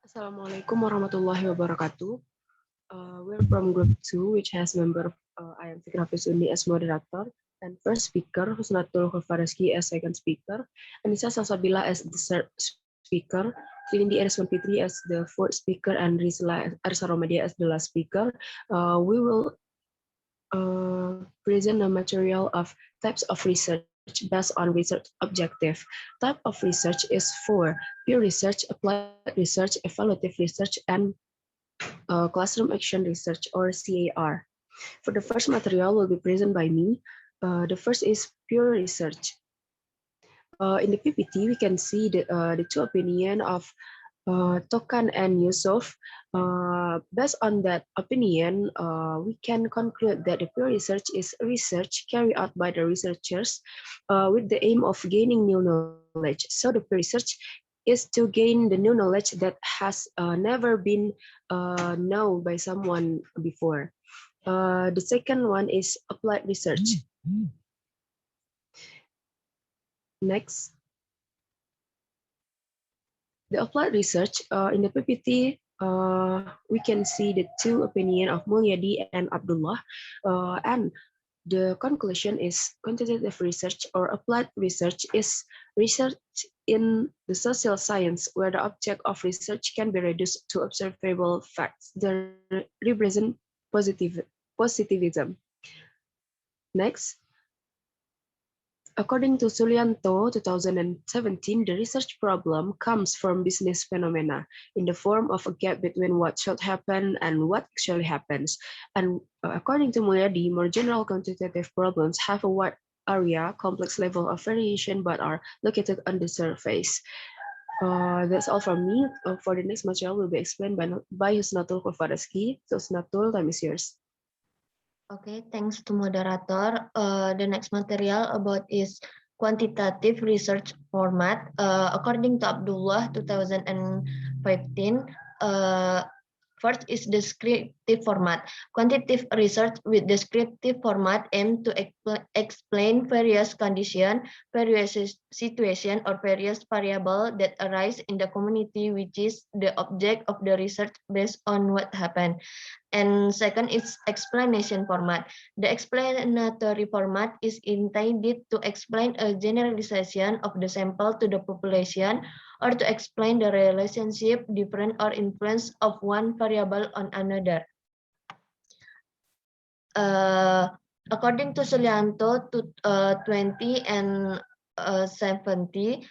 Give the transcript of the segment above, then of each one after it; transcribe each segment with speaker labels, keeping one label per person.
Speaker 1: Assalamualaikum warahmatullahi wabarakatuh. We're from group 2, which has member I am Fikrah Suni as moderator, and first speaker Husnathul Rezki as second speaker, Anisa Salsabiila as the third speaker, Trinindi Eriswan Fitri as the fourth speaker, and Rizla Ersa as the last speaker. We will present a material of types of research based on research objective. Type of research is four: pure research, applied research, evaluative research, and classroom action research or CAR. For the first material will be presented by me. The first is pure research. In the PPT, we can see the two opinion of Tokan and Yusuf. Based on that opinion, we can conclude that the pure research is research carried out by the researchers with the aim of gaining new knowledge. So the pure research is to gain the new knowledge that has never been known by someone before. The second one is applied research. Next. The applied research in the PPT, we can see the two opinion of Mulyadi and Abdullah, and the conclusion is quantitative research or applied research is research in the social science where the object of research can be reduced to observable facts that represent positivism. Next. According to Sulianto 2017, the research problem comes from business phenomena in the form of a gap between what should happen and what actually happens. And according to Mulyadi, more general quantitative problems have a wide area, complex level of variation, but are located on the surface. That's all from me. For the next material will be explained by Husnathul Khulfah. So Husnathul, time is yours.
Speaker 2: Okay, thanks to moderator. The next material about is quantitative research format. According to Abdullah 2015, first is descriptive format. Quantitative research with descriptive format aim to explain various conditions, various situations, or various variables that arise in the community, which is the object of the research based on what happened. And second is explanation format. The explanatory format is intended to explain a generalization of the sample to the population or to explain the relationship, difference, or influence of one variable on another. According to Sulianto 20 and 17,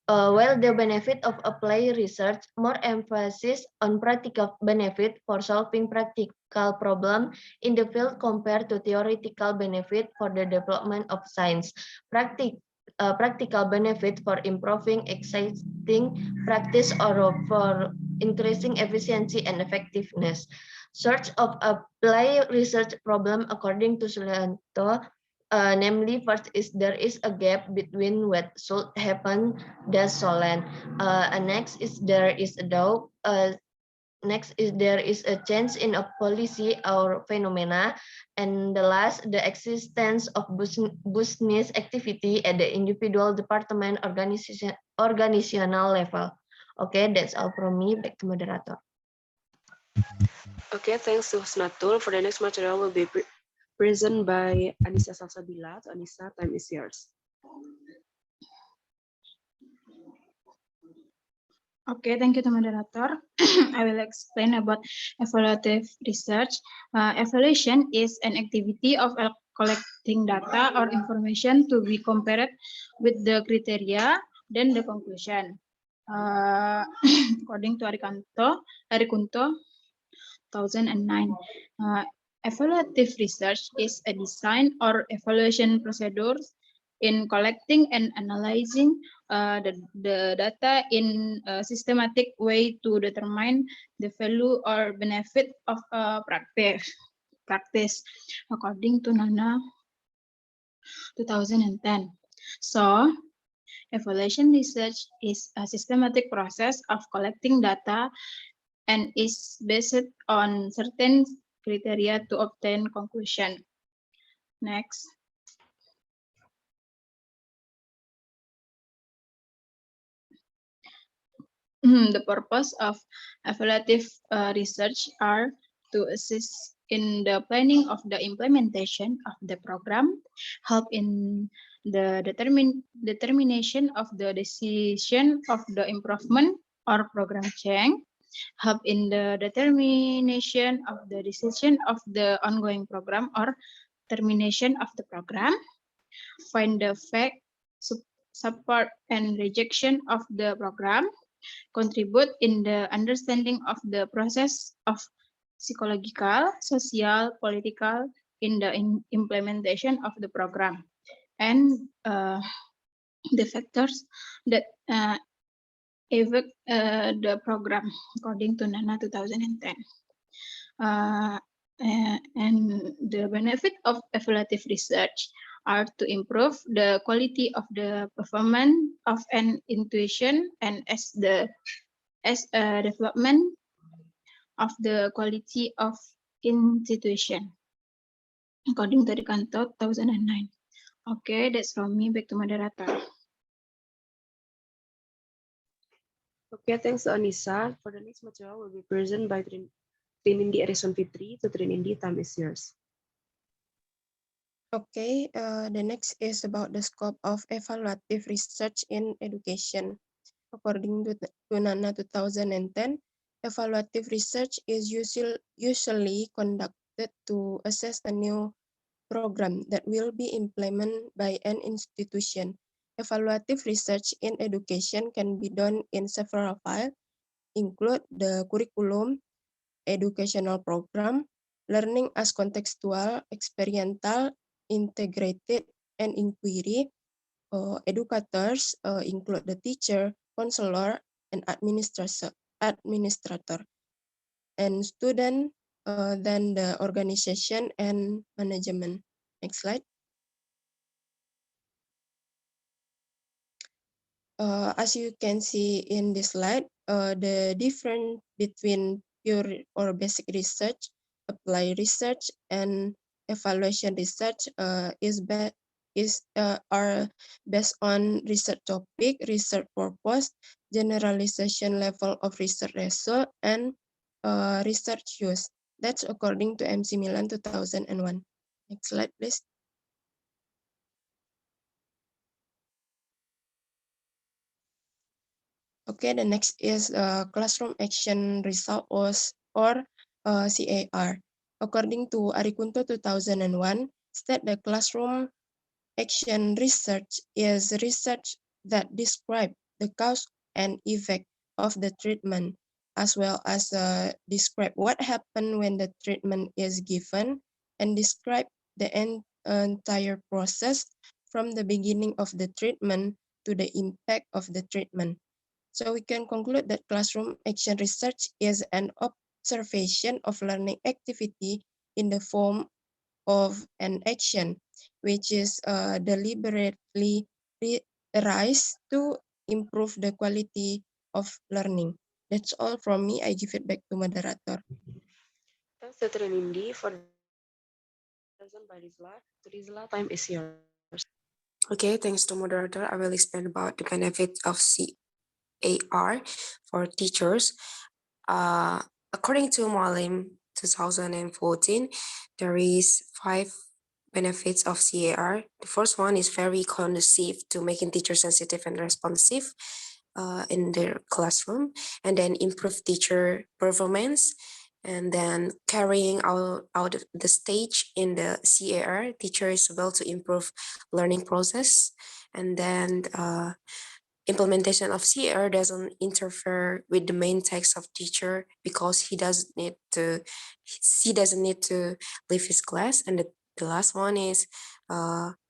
Speaker 2: while the benefit of applied research more emphasis on practical benefit for solving practical problem in the field compared to theoretical benefit for the development of science. Practical benefit for improving existing practice or for increasing efficiency and effectiveness. Search of applied research problem according to Sulianto. Namely, first is there is a gap between what should happen does Solen. And next is there is a doubt. Next is there is a change in a policy or phenomena, and the last the existence of business activity at the individual department organizational level. Okay, that's all from me. Back to moderator.
Speaker 1: Okay, thanks to Husnathul. For the next material will be presented by Anisa Salsabiila. So Anisa, time is yours.
Speaker 3: Okay, thank you to moderator. I will explain about evaluative research. Evaluation is an activity of collecting data or information to be compared with the criteria, then the conclusion. According to Arikunto, 2009. Evaluative research is a design or evaluation procedures in collecting and analyzing the data in a systematic way to determine the value or benefit of a practice according to Nana 2010. So, evaluation research is a systematic process of collecting data and is based on certain criteria to obtain conclusion. Next. The purpose of evaluative research are to assist in the planning of the implementation of the program, help in the determination of the decision of the improvement or program change, help in the determination of the decision of the ongoing program or termination of the program, find the fact, support and rejection of the program, contribute in the understanding of the process of psychological, social, political in the implementation of the program, and the factors that affect the program according to NANA 2010. And the benefit of evaluative research are to improve the quality of the performance of an intuition and as a development of the quality of institution according to the Kanto 2009. Okay, that's from me. Back to moderator.
Speaker 1: Okay, thanks Anisa. For the next material will be presented by Trinindi Eriswan Fitri. To Trinindi, time is yours.
Speaker 4: Okay, the next is about the scope of evaluative research in education. According to NANA 2010, evaluative research is usually conducted to assess a new program that will be implemented by an institution. Evaluative research in education can be done in several fields, include the curriculum, educational program, learning as contextual, experiential, integrated, and inquiry. Educators include the teacher, counselor, and administrator, and student, then the organization and management. Next slide. As you can see in this slide, the difference between pure or basic research, applied research, and evaluation research are based on research topic, research purpose, generalization level of research result, and research use. That's according to MC Milan 2001. Next slide, please. Okay, the next is classroom action result or CAR. According to Arikunto 2001, state the classroom action research is research that describe the cause and effect of the treatment, as well as describe what happened when the treatment is given, and describe the entire process from the beginning of the treatment to the impact of the treatment. So we can conclude that classroom action research is an observation of learning activity in the form of an action, which is deliberately raised to improve the quality of learning. That's all from me. I give it back to moderator.
Speaker 1: Thanks to Trinindi. For the next material will be presented by Rizla. To Rizla, time is yours.
Speaker 5: Okay, thanks to moderator. I will explain about the benefits of CAR for teachers. According to Mualim 2014, there is 5 benefits of CAR. The first one is very conducive to making teachers sensitive and responsive in their classroom, and then improve teacher performance, and then carrying out the stage in the CAR, teacher is able to improve learning process, and then implementation of CAR doesn't interfere with the main text of teacher because he doesn't need to leave his class. And the last one is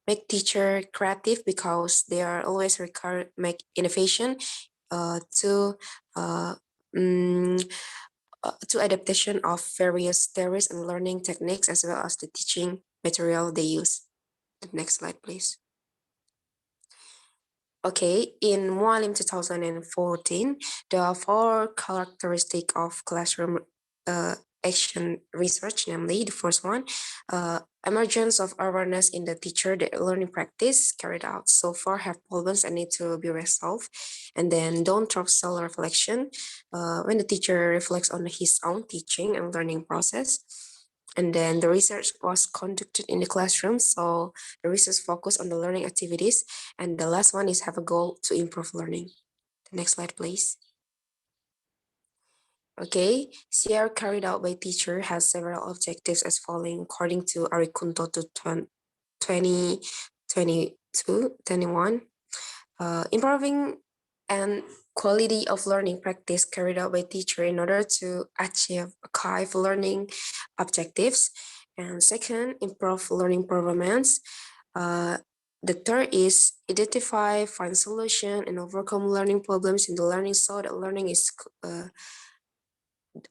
Speaker 5: make teacher creative because they are always make innovation to adaptation of various theories and learning techniques, as well as the teaching material they use. The next slide, please. Okay, in Mualim 2014, there are 4 characteristics of classroom action research, namely the first one, emergence of awareness in the teacher that learning practice carried out so far have problems that need to be resolved. And then don't drop self-reflection, when the teacher reflects on his own teaching and learning process. And then the research was conducted in the classroom, so the research focused on the learning activities. And the last one is have a goal to improve learning. The next slide, please. Okay, CR carried out by teacher has several objectives as following according to Arikunto to 2022, 21. Improving and quality of learning practice carried out by teacher in order to achieve archive learning objectives. And second, improve learning performance. The third is identify, find solution, and overcome learning problems in the learning so that learning is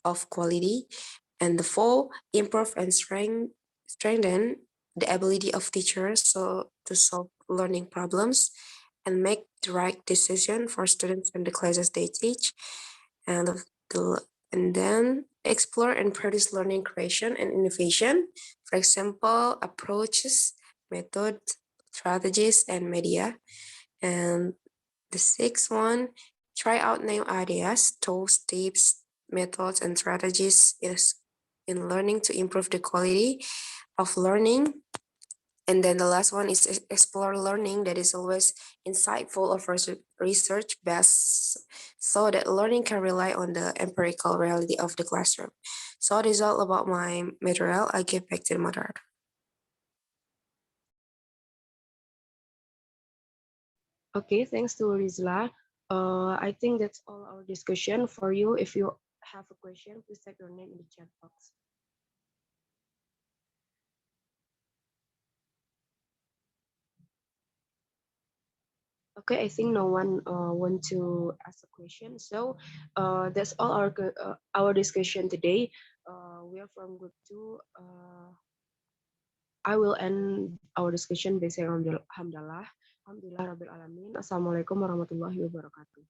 Speaker 5: of quality. And the four, improve and strengthen the ability of teachers so to solve learning problems and make the right decision for students and the classes they teach. And and then explore and produce learning creation and innovation. For example, approaches, method, strategies, and media. And the sixth one, try out new ideas, tools, tips, methods, and strategies in learning to improve the quality of learning. And then the last one is explore learning that is always insightful of research based so that learning can rely on the empirical reality of the classroom. So that is all about my material. I give back to the moderator.
Speaker 1: Okay, thanks to Rizla. I think that's all our discussion for you. If you have a question, please type your name in the chat box. Okay, I think no one want to ask a question. So that's all our discussion today. We are from group 2. I will end our discussion by saying Alhamdulillah. Alhamdulillah Rabbil Alamin. Assalamualaikum warahmatullahi wabarakatuh.